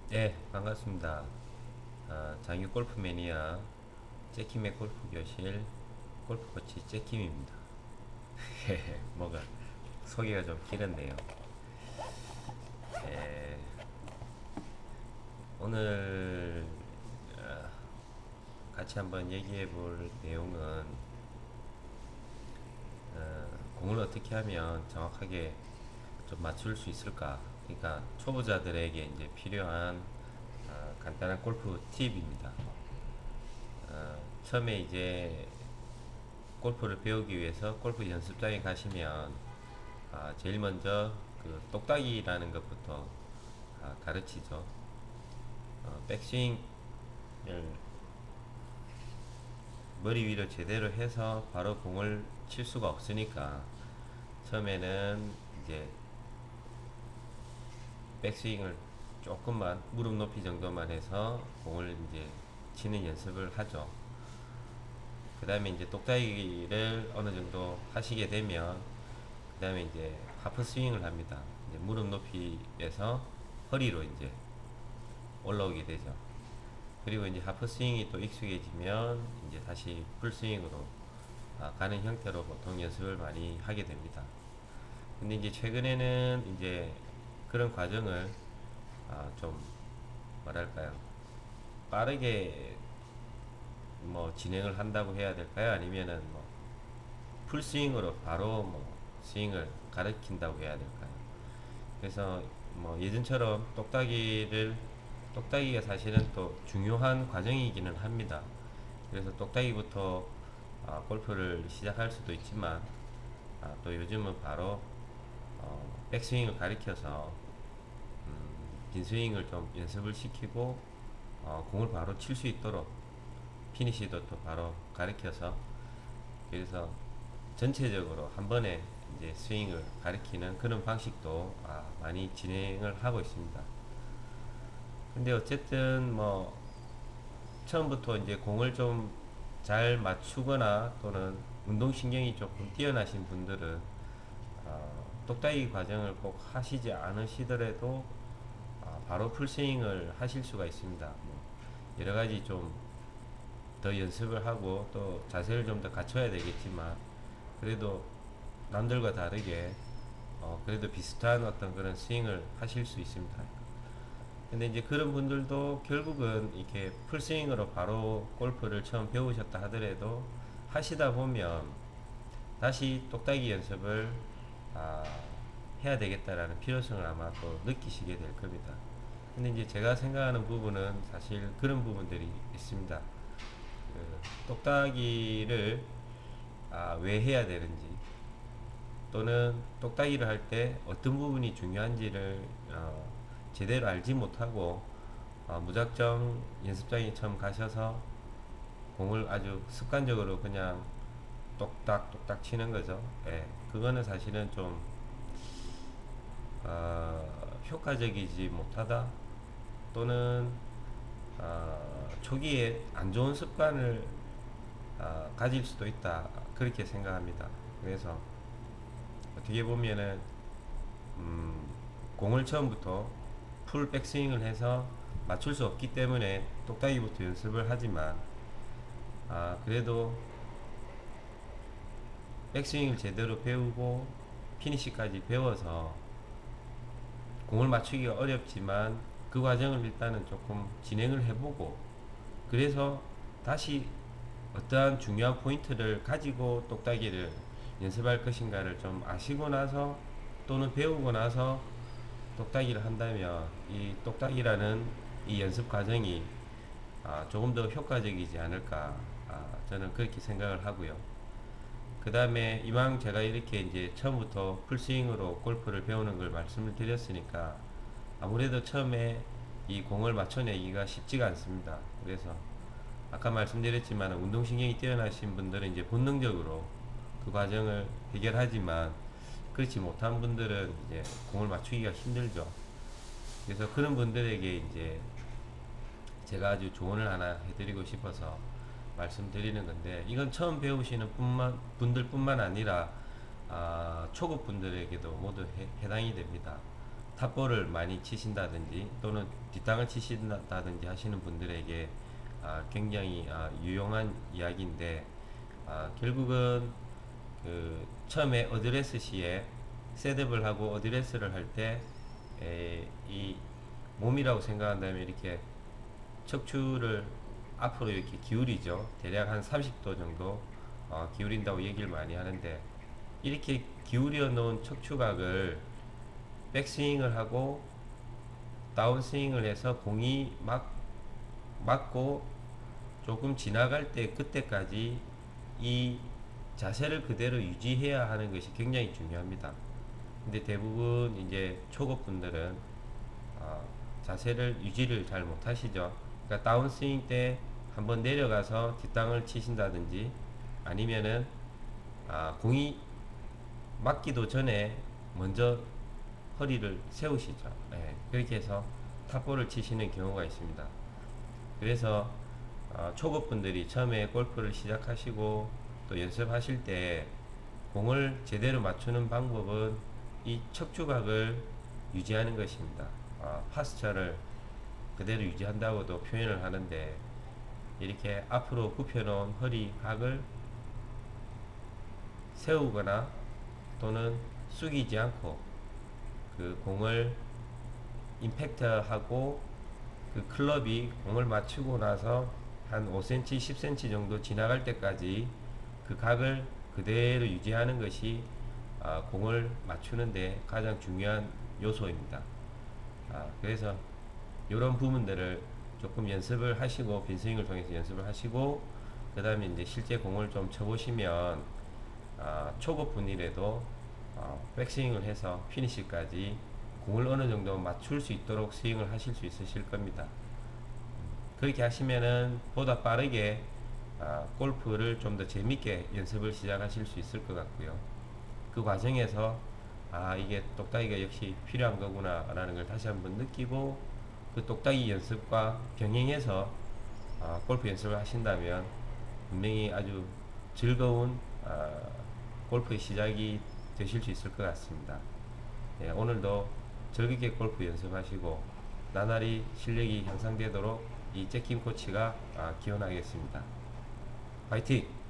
네, 반갑습니다. 장유 골프 매니아 잭킴의 골프 교실 골프 코치 잭킴입니다. 뭐가 소개가 좀 길었네요. 예, 오늘 같이 한번 얘기해 볼 내용은 공을 어떻게 하면 정확하게 좀 맞출 수 있을까? 그러니까 초보자들에게 이제 필요한 간단한 골프 팁입니다. 처음에 이제 골프를 배우기 위해서 골프 연습장에 가시면 제일 먼저 그 똑딱이라는 것부터 가르치죠. 백스윙을 머리 위로 제대로 해서 바로 공을 칠 수가 없으니까 처음에는 이제 백스윙을 조금만 무릎 높이 정도만 해서 공을 이제 치는 연습을 하죠. 그 다음에 이제 똑딱이를 어느 정도 하시게 되면 그 다음에 이제 하프 스윙을 합니다. 이제 무릎 높이에서 허리로 이제 올라오게 되죠. 그리고 이제 하프 스윙이 또 익숙해지면 이제 다시 풀 스윙으로 가는 형태로 보통 연습을 많이 하게 됩니다. 근데 이제 최근에는 이제 그런 과정을 좀 뭐랄까요, 빠르게 뭐 진행을 한다고 해야 될까요? 아니면은 뭐 풀스윙으로 바로 뭐 스윙을 가르친다고 해야 될까요? 그래서 뭐 예전처럼 똑딱이가 사실은 또 중요한 과정이기는 합니다. 그래서 똑딱이부터 골프를 시작할 수도 있지만 또 요즘은 바로 백스윙을 가리켜서 빈 스윙을 좀 연습을 시키고 공을 바로 칠 수 있도록 피니시도 또 바로 가리켜서, 그래서 전체적으로 한 번에 이제 스윙을 가리키는 그런 방식도 많이 진행을 하고 있습니다. 근데 어쨌든 뭐 처음부터 이제 공을 좀 잘 맞추거나 또는 운동신경이 조금 뛰어나신 분들은 똑딱이 과정을 꼭 하시지 않으시더라도 바로 풀스윙을 하실 수가 있습니다. 뭐 여러 가지 좀 더 연습을 하고 또 자세를 좀 더 갖춰야 되겠지만 그래도 남들과 다르게 그래도 비슷한 어떤 그런 스윙을 하실 수 있습니다. 근데 이제 그런 분들도 결국은 이렇게 풀스윙으로 바로 골프를 처음 배우셨다 하더라도 하시다 보면 다시 똑딱이 연습을 아, 해야 되겠다라는 필요성을 아마 또 느끼시게 될 겁니다. 근데 이제 제가 생각하는 부분은 사실 그런 부분들이 있습니다. 똑딱이를 왜 해야 되는지, 또는 똑딱이를 할 때 어떤 부분이 중요한지를 제대로 알지 못하고 무작정 연습장에 처음 가셔서 공을 아주 습관적으로 그냥 똑딱 똑딱 치는 거죠. 예, 그거는 사실은 좀 효과적이지 못하다, 또는 초기에 안 좋은 습관을 가질 수도 있다, 그렇게 생각합니다. 그래서 어떻게 보면은 음, 공을 처음부터 풀 백스윙을 해서 맞출 수 없기 때문에 똑딱이부터 연습을 하지만 그래도 백스윙을 제대로 배우고 피니시까지 배워서 공을 맞추기가 어렵지만 그 과정을 일단은 조금 진행을 해보고, 그래서 다시 어떠한 중요한 포인트를 가지고 똑딱이를 연습할 것인가를 좀 아시고 나서 또는 배우고 나서 똑딱이를 한다면 이 똑딱이라는 이 연습 과정이 조금 더 효과적이지 않을까, 저는 그렇게 생각을 하고요. 그 다음에 이왕 제가 이렇게 이제 처음부터 풀스윙으로 골프를 배우는 걸 말씀을 드렸으니까 아무래도 처음에 이 공을 맞춰내기가 쉽지가 않습니다. 그래서 아까 말씀드렸지만 운동신경이 뛰어나신 분들은 이제 본능적으로 그 과정을 해결하지만 그렇지 못한 분들은 이제 공을 맞추기가 힘들죠. 그래서 그런 분들에게 이제 제가 아주 조언을 하나 해드리고 싶어서 말씀드리는 건데, 이건 처음 배우시는 분들뿐만 아니라 초급 분들에게도 모두 해당이 됩니다. 탑볼을 많이 치신다든지 또는 뒷땅을 치신다든지 하시는 분들에게 굉장히 유용한 이야기인데, 결국은 그 처음에 어드레스 시에 셋업을 하고 어드레스를 할 때 이 몸이라고 생각한다면 이렇게 척추를 앞으로 이렇게 기울이죠. 대략 한 30도 정도 기울인다고 얘기를 많이 하는데, 이렇게 기울여 놓은 척추각을 백스윙을 하고 다운스윙을 해서 공이 맞고 조금 지나갈 때 그때까지 이 자세를 그대로 유지해야 하는 것이 굉장히 중요합니다. 근데 대부분 이제 초급분들은 자세를 유지를 잘 못하시죠. 그러니까 다운스윙 때 한번 내려가서 뒷땅을 치신다든지 아니면은 공이 맞기도 전에 먼저 허리를 세우시죠. 예, 그렇게 해서 탑볼을 치시는 경우가 있습니다. 그래서 초급분들이 처음에 골프를 시작하시고 또 연습하실 때 공을 제대로 맞추는 방법은 이 척추각을 유지하는 것입니다. 파스처를 그대로 유지한다고도 표현을 하는데, 이렇게 앞으로 굽혀놓은 허리각을 세우거나 또는 숙이지 않고 그 공을 임팩트하고 그 클럽이 공을 맞추고 나서 한 5cm, 10cm 정도 지나갈 때까지 그 각을 그대로 유지하는 것이 공을 맞추는데 가장 중요한 요소입니다. 그래서 이런 부분들을 조금 연습을 하시고 빈스윙을 통해서 연습을 하시고 그 다음에 이제 실제 공을 좀 쳐보시면 초급분이라도 백스윙을 해서 피니시까지 공을 어느 정도 맞출 수 있도록 스윙을 하실 수 있으실 겁니다. 그렇게 하시면은 보다 빠르게 골프를 좀 더 재밌게 연습을 시작하실 수 있을 것 같고요. 그 과정에서 이게 똑딱이가 역시 필요한 거구나 라는 걸 다시 한번 느끼고, 그 똑딱이 연습과 병행해서 골프 연습을 하신다면 분명히 아주 즐거운 골프의 시작이 되실 수 있을 것 같습니다. 네, 오늘도 즐겁게 골프 연습하시고 나날이 실력이 향상되도록 이 잭킴 코치가 기원하겠습니다. 화이팅!